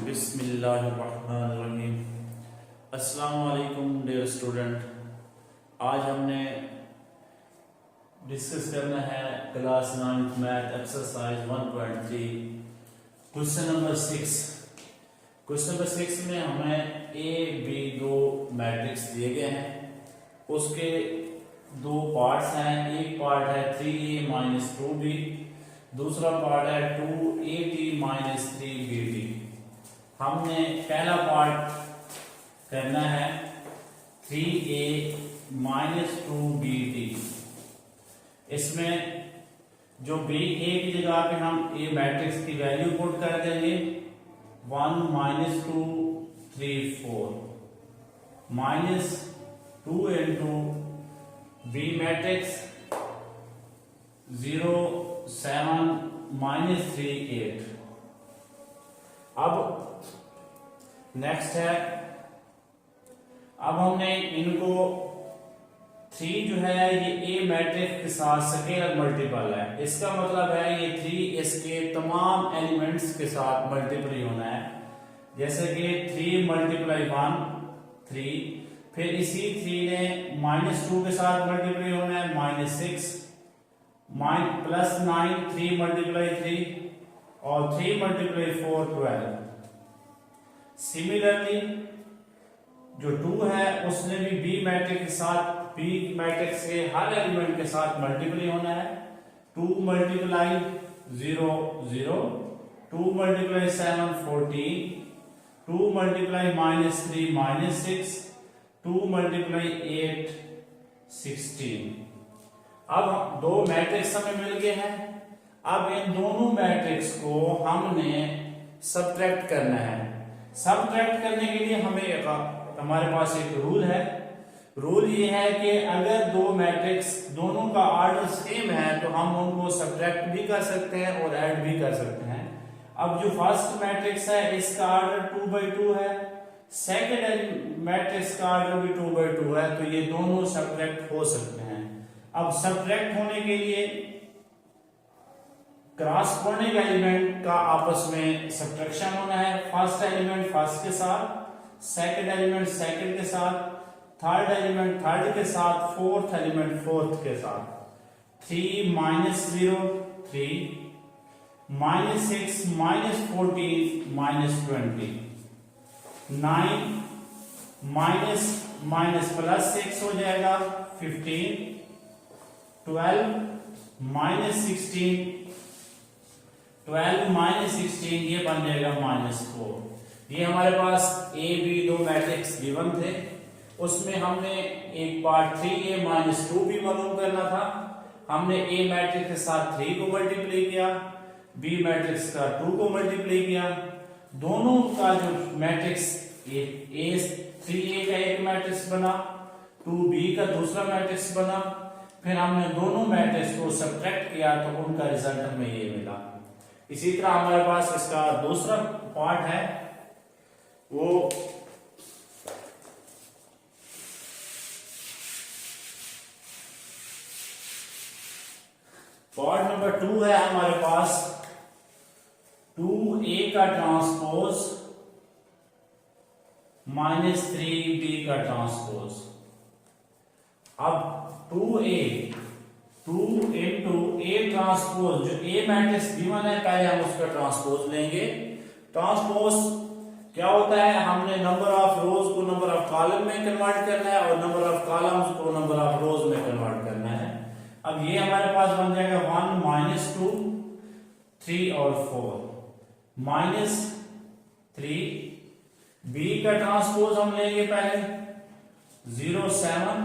बिस्मिल्लाहिर्रहमानिर्रहीम। अस्सलाम वालेकुम डियर स्टूडेंट। आज हमने डिस्कस करना है class 9th math exercise 1.3 question number 6। Question number 6 में हमें ए बी दो मैट्रिक्स दिए गए हैं। उसके दो पार्ट्स हैं। एक पार्ट है 3a माइनस 2b, दूसरा पार्ट है 2at माइनस 3bt। हमने पहला पार्ट करना है 3a माइनस 2bt। इसमें जो b a की जगह पे हम a मैट्रिक्स की वैल्यू पुट कर देंगे 1 minus 2 3 4 minus 2 into b matrix 0 7 minus 3 8। अब नेक्स्ट है, अब हमने इनको 3 जो है ये ए मैट्रिक्स के साथ स्केलर मल्टीपल है। इसका मतलब है ये 3 इसके तमाम एलिमेंट्स के साथ मल्टीप्लाई होना है। जैसे कि 3 मल्टीप्लाई 1 3, फिर इसी 3 ने माइनस 2 के साथ मल्टीप्लाई होना है -6 प्लस 9 3 मल्टीप्लाई 3 और 3 मल्टीप्लाई 4 12। सिमिलरली जो 2 है उसने भी बी मैट्रिक्स के साथ बी मैट्रिक्स के हर एलिमेंट के साथ मल्टीप्लाई होना है। 2 मल्टीप्लाई 0 0, 2 मल्टीप्लाई 7 14, 2 मल्टीप्लाई -3 -6, 2 मल्टीप्लाई 8 16। अब दो मैट्रिक्स हमें मिल गए हैं। अब इन दोनों मैट्रिक्स को हमने सब्ट्रैक्ट करना है। सब्ट्रैक्ट करने के लिए हमारे पास एक रूल है। रूल ये है कि अगर दो मैट्रिक्स दोनों का ऑर्डर सेम है तो हम उनको सब्ट्रैक्ट भी कर सकते हैं और ऐड भी कर सकते हैं। अब जो फर्स्ट मैट्रिक्स है इसका ऑर्डर 2/2 है, सेकंड मैट्रिक्स का ऑर्डर भी 2/2 है, तो ये दोनों सब्ट्रैक्ट हो सकते हैं। अब सब्ट्रैक्ट होने के लिए क्रॉसपोंडिंग एलिमेंट का आपस में सब्ट्रैक्शन होना है। फर्स्ट एलिमेंट फर्स्ट के साथ, सेकंड एलिमेंट सेकंड के साथ, थर्ड एलिमेंट थर्ड के साथ, फोर्थ एलिमेंट फोर्थ के साथ। 3 -0 3, -6 -14 -20, 9 माइनस प्लस 6 हो जाएगा 15, 12 -16 ये बन जाएगा -4। ये हमारे पास ए बी दो मैट्रिक्स गिवन थे। उसमें हमने एक पार्ट 3a माइनस 2b मालूम करना था। हमने ए मैट्रिक्स के साथ 3 को मल्टीप्लाई किया, बी मैट्रिक्स का 2 को मल्टीप्लाई किया। दोनों का जो मैट्रिक्स ए 3a का एक मैट्रिक्स बना, 2b का दूसरा मैट्रिक्स बना। फिर हमने दोनों मैट्रिक्स को सब्ट्रैक्ट किया तो उनका रिजल्ट हमें ये मिला। इसी तरह हमारे पास इसका दूसरा पार्ट है, वो पार्ट नंबर 2 है हमारे पास 2a का ट्रांसपोज -3b का ट्रांसपोज। अब 2a 2 इंटू ए ट्रांसपोज, जो ए मैट्रिक्स गिवन है पहले हम उसका ट्रांसपोज लेंगे। ट्रांसपोज क्या होता है, हमने नंबर ऑफ रोज को नंबर ऑफ कॉलम में कन्वर्ट करना है और नंबर ऑफ कॉलम्स को नंबर ऑफ रोज में कन्वर्ट करना है। अब ये हमारे पास बन जाएगा 1 -2 3 और 4 -3। बी का ट्रांसपोज हम लेंगे पहले 0 7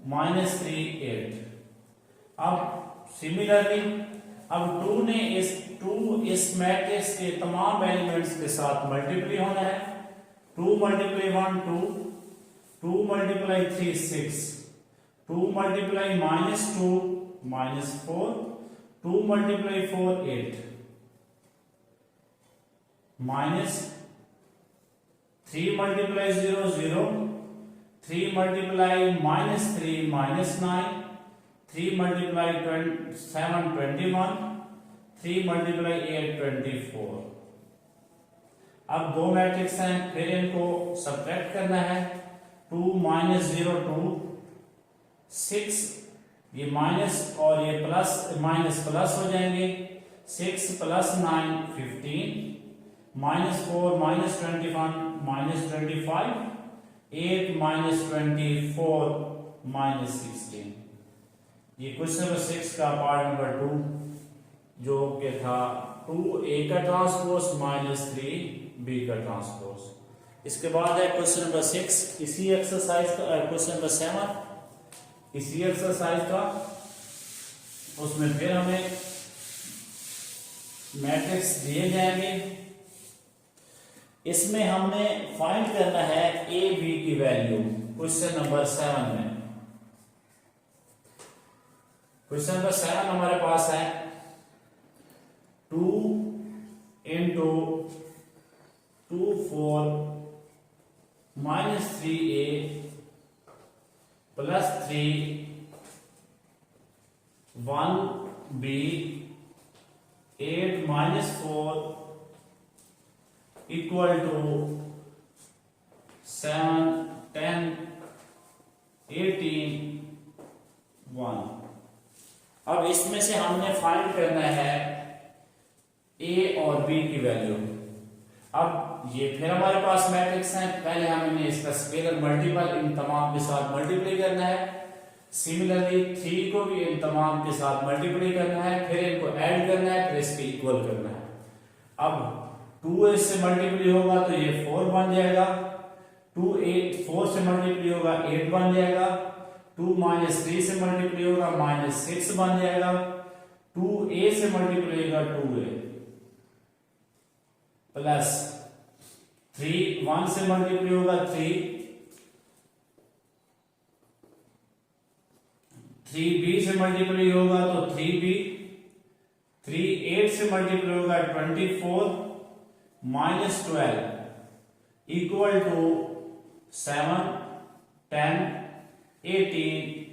-3 8। अब सिमिलरली अब 2 इस मैट्रिक्स के तमाम एलिमेंट्स के साथ मल्टीप्लाई होना है। 2 multiply 1 2, 2 multiply 3 6, 2 multiply -2 -4, 2 multiply 4 8, -3 multiply 0 0, 3 multiply -3 -9, 3 multiply 7 21, 3 multiply 8 24। अब दो मैट्रिक्स हैं, फिर इनको सब्ट्रैक्ट करना है। 2 माइनस 0 2, 6, ये माइनस और ये प्लस, माइनस प्लस हो जाएंगे। 6 plus 9 15, minus 4 minus 21 minus 25, 8 minus 24 minus 16। ये क्वेश्चन नंबर 6 का पार्ट नंबर 2 जो कि था 2a का ट्रांसपोज माइनस 3b का ट्रांसपोज। इसके बाद है क्वेश्चन नंबर 6 इसी एक्सरसाइज का, क्वेश्चन नंबर 7 इसी एक्सरसाइज का। उसमें फिर हमें मैट्रिक्स दिए जाएंगे। इसमें हमने फाइंड करना है a b की वैल्यू क्वेश्चन नंबर 7 में। क्वेश्चन नंबर 7 हमारे पास है 2 into 2 4 minus 3a plus 3 1b 8 minus 4 equal to 7 10 18 1। अब इसमें से हमने फाइंड करना है a और b की वैल्यू। अब ये फिर हमारे पास मैट्रिक्स हैं, पहले हमें इसका स्केलर मल्टीपल इन तमाम के साथ मल्टीप्लाई करना है। सिमिलरली 3 को भी इन तमाम के साथ मल्टीप्लाई करना है, फिर इनको ऐड करना है, फिर इसके इक्वल करना है। अब 2 इससे मल्टीप्लाई होगा तो ये 4 बन जाएगा, 2 8 4 से मल्टीप्लाई होगा 8 बन जाएगा, 2 माइनस 3 से मल्टीप्लाई होगा माइनस 6 बन जाएगा, 2a से मल्टीप्लाई होगा 2a प्लस 3 1 से मल्टीप्लाई होगा 3, 3b से मल्टीप्लाई होगा तो 3b, 3 8 से मल्टीप्लाई होगा 24 माइनस 12 इक्वल टू 7 10 18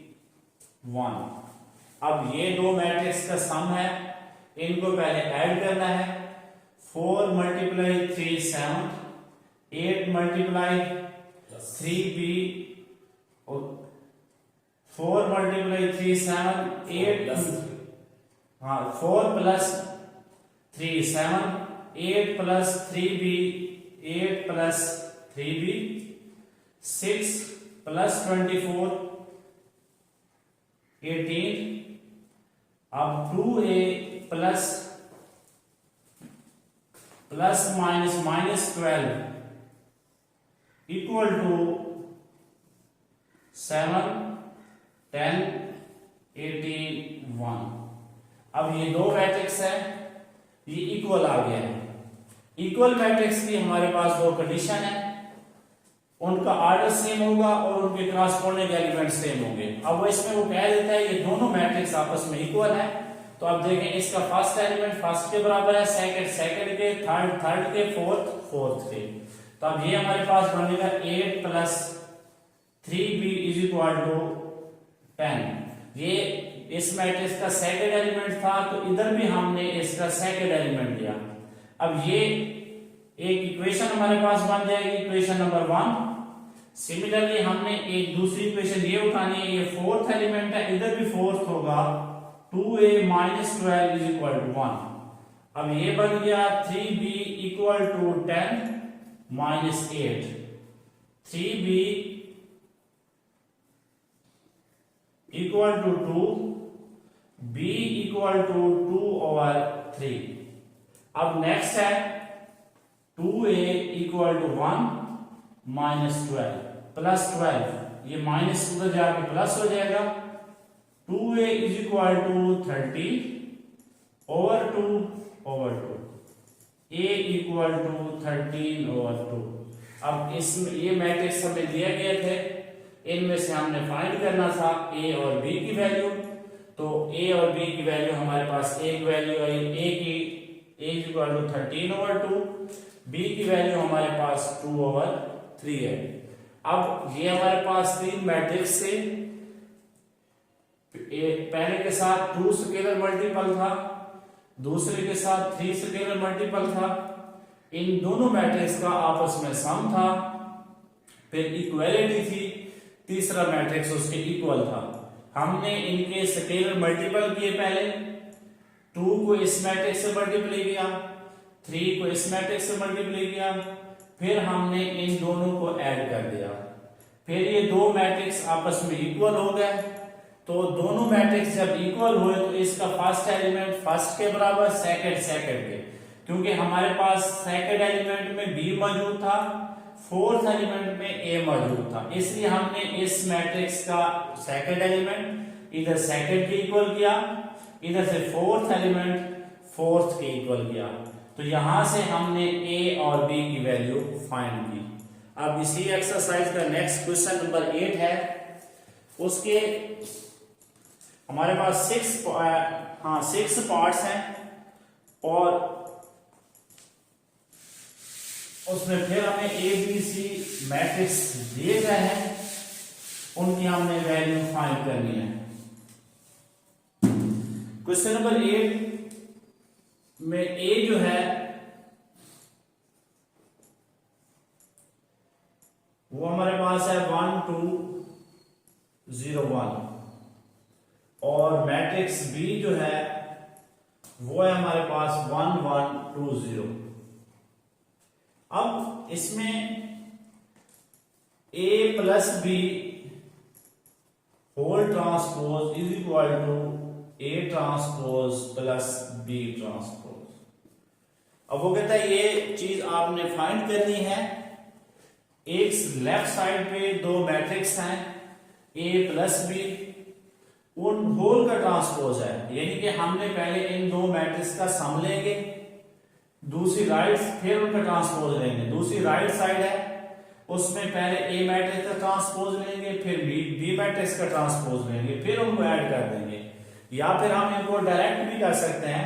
1। अब ये दो मैट्रिक्स का सम है, इनको पहले ऐड करना है। 4 मल्टीप्लाई 3 7, 8 मल्टीप्लाई 3b, 4 मल्टीप्लाई 3 7 8, हाँ 4 plus 3 7, 8 plus 3b 8 plus 3b, 6 plus 24 18। अब 2a plus plus minus minus 12 equal to 7 10 18 1। अब ये दो मैट्रिक्स है, ये इक्वल आ गया है। इक्वल मैट्रिक्स की हमारे पास दो कंडीशन है, उनका ऑर्डर सेम होगा और उनके क्रॉसपोंडिंग एलिमेंट सेम होंगे। अब वो इसमें वो कह देता है ये दोनों मैट्रिक्स आपस में इक्वल है। तो अब देखें इसका फर्स्ट एलिमेंट फर्स्ट के बराबर है, सेकंड सेकंड के, थर्ड थर्ड के, फोर्थ फोर्थ के। तो अब ये हमारे पास बनेगा 8 plus 3b is equal to 10। ये इस मैट्रिक्स का सेकंड एलिमेंट था तो इधर भी हमने इसका सेकंड एलिमेंट लिया। अब ये एक इक्वेशन हमारे पास बन जाएगी, इक्वेशन नंबर 1। सिमिलरली हमने एक दूसरी इक्वेशन ये उठानी है, ये फोर्थ एलिमेंट है, इधर भी फोर्थ होगा, 2a minus 12 is equal to 1। अब ये बन गया 3b equal to 10 minus 8, 3b equal to 2, b equal to 2/3। अब नेक्स्ट है 2a equal to 1 minus 12 plus 12, ये माइनस उधर जाके प्लस हो जाएगा, 2a is equal to 30/2/2, a equal to 13/2। अब इसमें ये मैट्रिक्स हमें दिए गए थे, इनमें से हमने फाइंड करना था a और b की वैल्यू। तो a और b की वैल्यू हमारे पास एक वैल्यू आई, a की a is equal to 13/2, b की वैल्यू हमारे पास 2/3 है। अब ये हमारे पास तीन मैट्रिक्स थे, पहले के साथ 2 स्केलर मल्टीपल था, दूसरे के साथ 3 स्केलर मल्टीपल था, इन दोनों मैट्रिक्स का आपस में सम था, फिर इक्वलिटी थी, तीसरा मैट्रिक्स उसके इक्वल था। हमने इनके स्केलर मल्टीपल किए, पहले 2 को इस मैट्रिक्स से मल्टीप्लाई किया, 3 को इस मैट्रिक्स से मल्टीप्लाई किया, फिर हमने इन दोनों को ऐड कर दिया, फिर ये दो मैट्रिक्स आपस में इक्वल हो गए। तो दोनों मैट्रिक्स जब इक्वल हुए तो इसका फर्स्ट एलिमेंट फर्स्ट के बराबर, सेकंड सेकंड के, क्योंकि हमारे पास सेकंड एलिमेंट में बी मौजूद था, फोर्थ एलिमेंट में ए मौजूद था, इसलिए हमने इस मैट्रिक्स का सेकंड एलिमेंट इधर सेकंड के इक्वल किया, इधर से फोर्थ एलिमेंट फोर्थ के इक्वल किया। तो यहां से हमने ए और बी की वैल्यू फाइंड की। अब इसी एक्सरसाइज का नेक्स्ट क्वेश्चन नंबर 8 है। उसके हमारे पास 6 पार्ट्स हैं और उसमें फिर हमें ए बी सी मैट्रिक्स दिए गए हैं, उनकी हमने वैल्यू फाइंड करनी है। क्वेश्चन नंबर 8 में ए जो है वो हमारे पास है 1 2 0 1 और मैट्रिक्स बी जो है वो है हमारे पास 1 1 2 0। अब इसमें a plus B whole transpose is equal to a transpose plus b transpose. अब वो कहता है ये चीज आपने फाइंड करनी है। एक लेफ्ट साइड पे दो मैट्रिक्स हैं a प्लस बी, उन होल का ट्रांसपोज है, यानी कि हमने पहले इन दो मैट्रिक्स का सम लेंगे, दूसरी राइट फिर उनका ट्रांसपोज लेंगे। दूसरी राइट साइड है उसमें पहले ए मैट्रिक्स का ट्रांसपोज लेंगे, फिर बी मैट्रिक्स का ट्रांसपोज लेंगे, फिर उनको ऐड कर देंगे। या फिर हम इनको डायरेक्ट भी कर सकते हैं,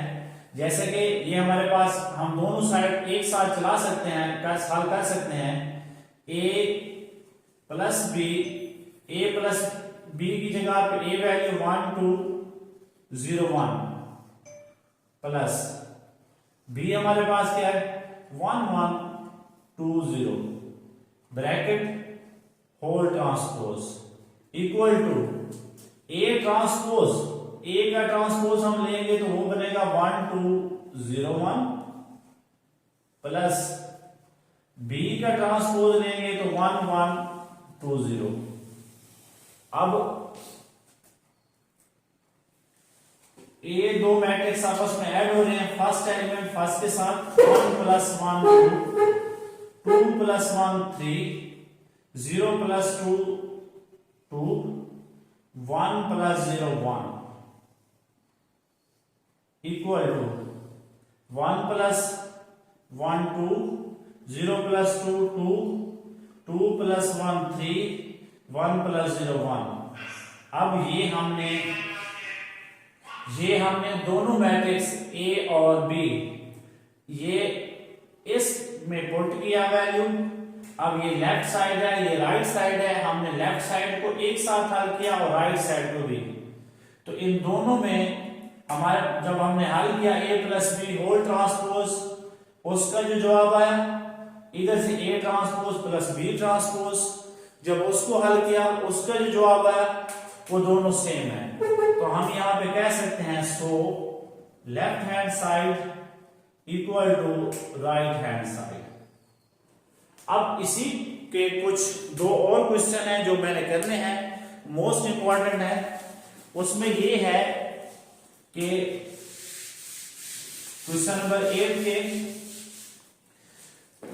जैसे कि ये हमारे पास हम दोनों साइड एक साथ चला सकते हैं, हल कर सकते हैं। ए प्लस बी की जगह पे ए वैल्यू 1 2 0 1 प्लस बी हमारे पास क्या है 1 1 2 0 bracket whole transpose equal to A transpose, A का ट्रांसपोज हम लेंगे तो वो बनेगा 1 2 0 1 प्लस बी का ट्रांसपोज लेंगे तो 1 1 2 0। अब ये दो मैट्रिक्स आपस में ऐड हो रहे हैं, फर्स्ट एलिमेंट फर्स्ट के साथ 1 plus 1 2 2 plus 1 3 0 plus 2 2 1 plus 0 1 equal to 1 plus 1 2 0 plus 2 2 2 plus 1 3 1 plus 0 1। अब ये हमने दोनों मैट्रिक्स ए और बी ये इस में पुट किया वैल्यू। अब ये लेफ्ट साइड है, ये राइट साइड है, हमने लेफ्ट साइड को एक साथ हल किया और राइट साइड को भी। तो इन दोनों में हमारे जब हमने हल किया a plus B whole transpose, उसका जो जवाब आया इधर से a transpose plus b transpose, जब उसको हल किया उसका जो जवाब आया वो दोनों सेम है। तो हम यहां पे कह सकते हैं so left hand side equal to right hand side. अब इसी के कुछ दो और क्वेश्चन हैं जो मैंने करने हैं, मोस्ट इंपॉर्टेंट है। उसमें ये है कि क्वेश्चन नंबर 8 के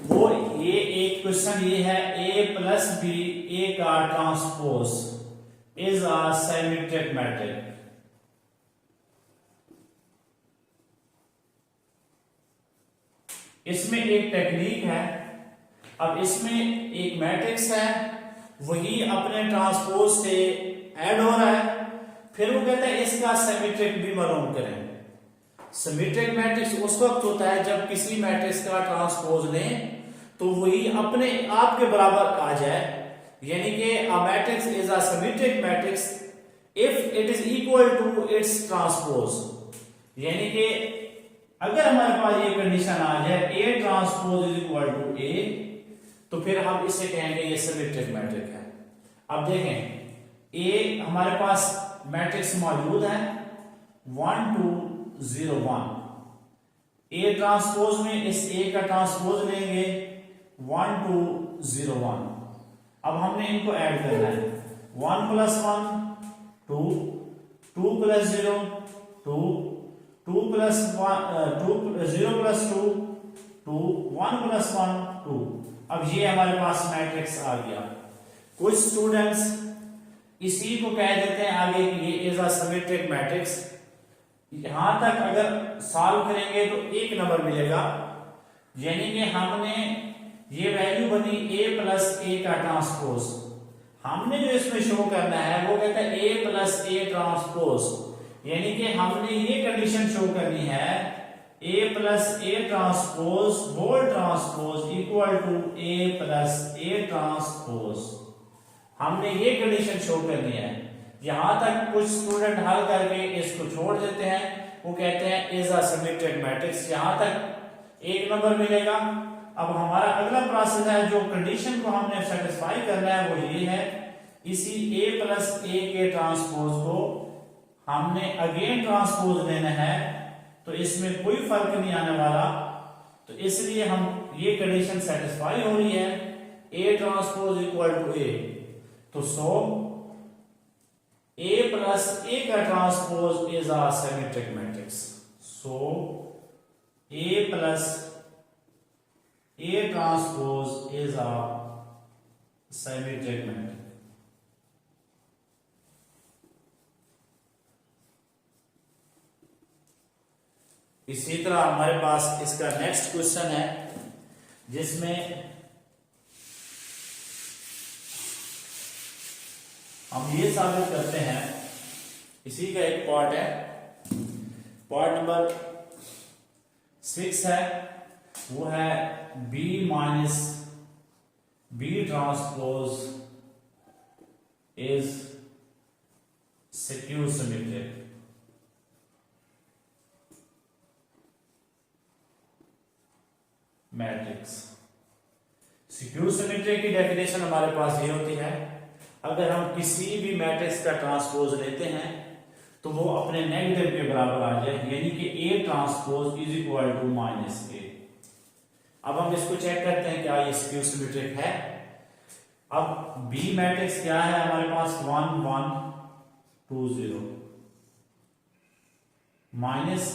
वो ये एक क्वेश्चन ये है a प्लस बी ए का transpose is a symmetric matrix. इसमें एक टेक्निक है। अब इसमें एक मैट्रिक्स है, वही अपने ट्रांसपोज से ऐड हो रहा है, फिर वो कहता है इसका सिमेट्रिक भी मालूम करें। सिमेट्रिक मैट्रिक्स उस वक्त होता है जब किसी मैट्रिक्स का ट्रांसपोज लें तो वही अपने आप के बराबर आ जाए, यानी कि a matrix is a symmetric matrix if it is equal to its transpose। यानी कि अगर हमारे पास ये कंडीशन आ जाए A transpose is equal to A, तो फिर हम इसे कहेंगे ये सिमेट्रिक मैट्रिक्स है। अब देखें A हमारे पास मैट्रिक्स मौजूद है 1 2 0 1। A ट्रांसपोज में इस A का ट्रांसपोज लेंगे 1 2 0 1। अब हमने इनको ऐड करना है 1 + 1 2 2 + 0 2 2 + 1 2 0 + 2 2 1 + 1 2। अब ये हमारे पास मैट्रिक्स आ गया। कुछ स्टूडेंट्स इसी को कह देते हैं आगे कि ये इज अ सिमेट्रिक मैट्रिक्स। यहां तक अगर सॉल्व करेंगे तो एक नंबर मिलेगा, यानी कि हमने ये वैल्यू बनी A + A का ट्रांसपोज। हमने जो इसमें शो करना है वो कहता है A + A ट्रांसपोज, यानी कि हमने ये कंडीशन शो करनी है A + A transpose whole transpose equal to A + A transpose. हमने ये कंडीशन शो करनी है। यहां तक कुछ स्टूडेंट हल करके इसको छोड़ देते हैं, वो कहते हैं इज अ सिमेट्रिक मैट्रिक्स। यहां तक एक नंबर मिलेगा। अब हमारा अगला प्रोसेस है, जो कंडीशन को हमने सेटिस्फाई करना है वो ये है, इसी A + A के ट्रांसपोज को हमने अगेन ट्रांसपोज लेना है, तो इसमें कोई फर्क नहीं आने वाला। तो इसलिए हम ये कंडीशन सेटिस्फाई हो रही है A transpose equal to A। तो सो A + A का transpose is a symmetric matrix. So A + A transpose is a symmetric matrix. इसी तरह हमारे पास इसका नेक्स्ट क्वेश्चन है, जिसमें हम ये साबित करते हैं, इसी का एक पार्ट है, पार्ट नंबर 6 है, वो है B - B transpose is skew symmetric. Matrix skew symmetry की डेफिनेशन हमारे पास ये होती है, अगर हम किसी भी मैट्रिक्स का ट्रांसपोज लेते हैं तो वो अपने नेगेटिव के बराबर आ जाए, यानी कि A transpose is equal to -A। अब हम इसको चेक करते हैं क्या ये स्क्यू सिमेट्रिक है। अब B मैट्रिक्स क्या है हमारे पास 1 1 2 0 माइनस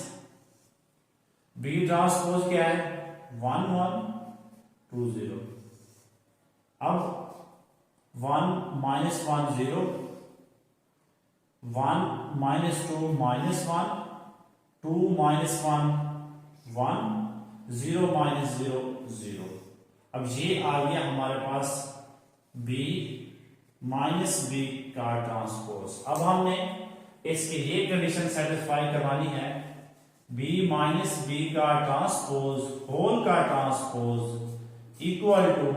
B ट्रांसपोज क्या है 1 1 2 0। अब 1 - 1 0 1 - 2 -1 2 - 1 1 0 - 0 0। अब ये आ गया हमारे पास B - B का ट्रांसपोज। अब हमने इसकी ये कंडीशन सेटिस्फाई करवानी है, B - B का ट्रांसपोज होल का transpose equal to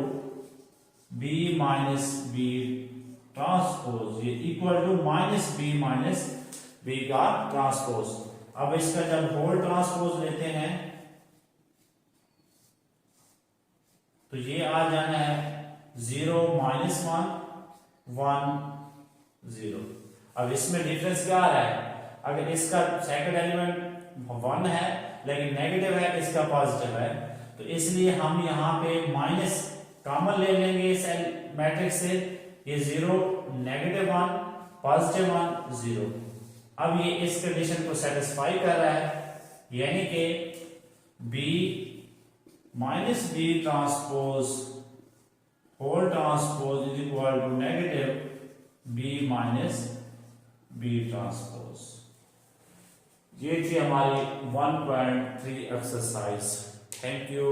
B - B transpose, ये इक्वल टू -B - B का ट्रांसपोज। अब इसका जब होल ट्रांसपोज लेते हैं तो ये आ जाना है 0 - 1 1 0। अब इसमें डिफरेंस क्या आ रहा है, अगर इसका सेकंड एलिमेंट 1 है लेकिन नेगेटिव है, इसका पॉजिटिव है, तो इसलिए हम यहाँ पे माइनस कॉमन ले लेंगे इस मैट्रिक्स से। ये 0 -1 +1 0। अब ये इस कंडीशन को सेटिस्फाई कर रहा है, यानी कि B - B transpose whole transpose is equal to negative B - B transpose. ये थी हमारी 1.3 एक्सरसाइज। Thank you.